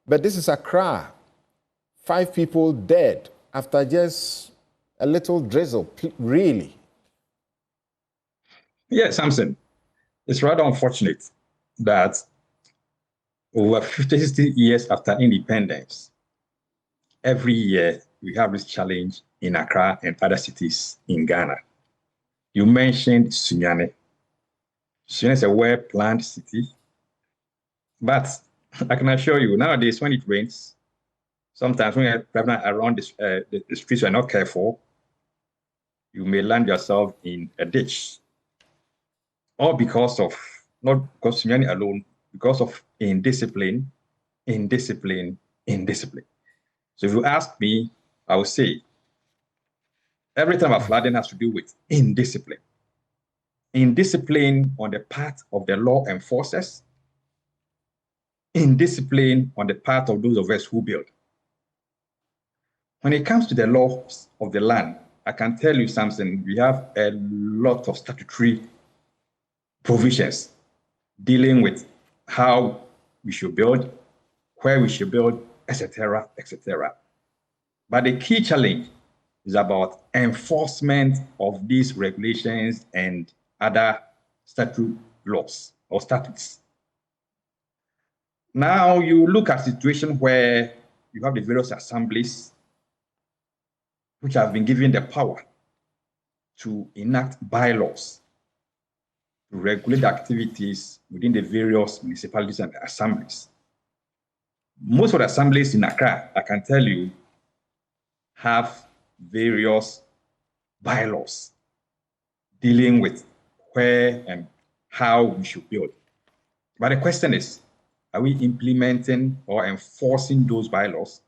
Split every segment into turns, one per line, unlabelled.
But this is Accra. 5 people dead after just a little drizzle, really.
Yes, Samson. It's rather unfortunate that over 50, 60 years after independence, every year we have this challenge in Accra and other cities in Ghana. You mentioned Sunyane. Sunyane is a well-planned city, but I can assure you, nowadays when it rains, sometimes when you're driving around the streets you're not careful, you may land yourself in a ditch. All because of, not because Sunyane alone, because of indiscipline. So if you ask me, I would say every time a flooding has to do with indiscipline. Indiscipline on the part of the law enforcers, indiscipline on the part of those of us who build. When it comes to the laws of the land, I can tell you something, we have a lot of statutory provisions dealing with how we should build, where we should build, etc., etc. But the key challenge is about enforcement of these regulations and other statute laws or statutes. Now you look at a situation where you have the various assemblies which have been given the power to enact bylaws to regulate the activities within the various municipalities and assemblies. Most of the assemblies in Accra, I can tell you, have various bylaws dealing with where and how we should build. But the question is, are we implementing or enforcing those bylaws?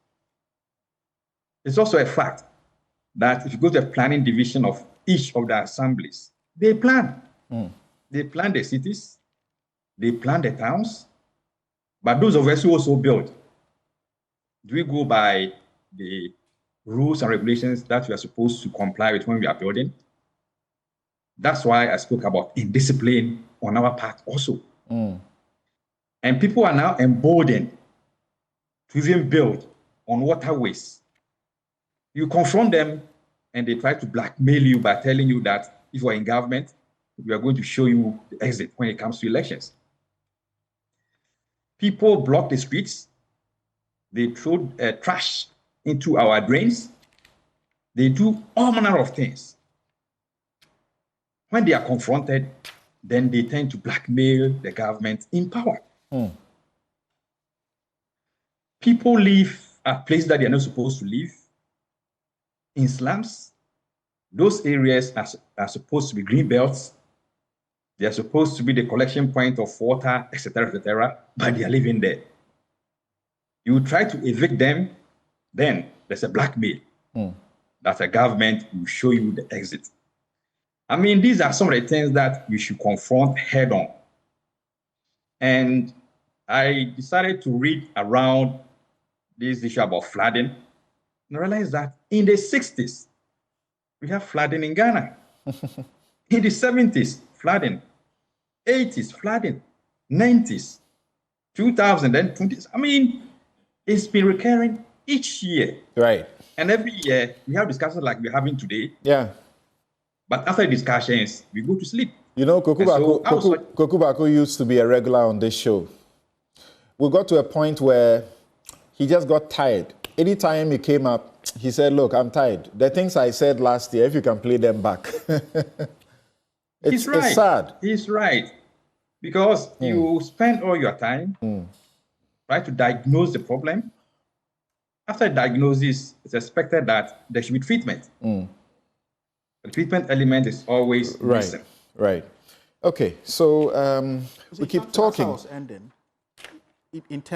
It's also a fact that if you go to the planning division of each of the assemblies, they plan. They plan the cities, they plan the towns, but those of us who also build, do we go by the rules and regulations that we are supposed to comply with when we are building? That's why I spoke about indiscipline on our part also. And people are now emboldened to even build on waterways. You confront them and they try to blackmail you by telling you that if you're in government, we are going to show you the exit when it comes to elections. People block the streets. They throw trash into our drains. They do all manner of things. When they are confronted, then they tend to blackmail the government in power. People live at places that they are not supposed to live, in slums. Those areas are supposed to be green belts. They are supposed to be the collection point of water, etc., but they are living there. You try to evict them, then there's a blackmail. That the government will show you the exit. I mean, these are some of the things that we should confront head on. And I decided to read around this issue about flooding and realized that in the 60s, we have flooding in Ghana. In the 70s, flooding. 80s, flooding. 90s, 2020s. I mean, it's been recurring each year.
Right.
And every year, we have discussions like we're having today.
Yeah.
But after the discussions, we go to sleep.
You know, Kokubako used to be a regular on this show. We got to a point where he just got tired. Anytime he came up, he said, look, I'm tired. The things I said last year, if you can play them back.
He's right.
It's sad.
He's right. Because you spend all your time trying to diagnose the problem. After diagnosis, it's expected that there should be treatment. The treatment element is always missing.
Right. Okay, so we keep talking.
Ending, in terms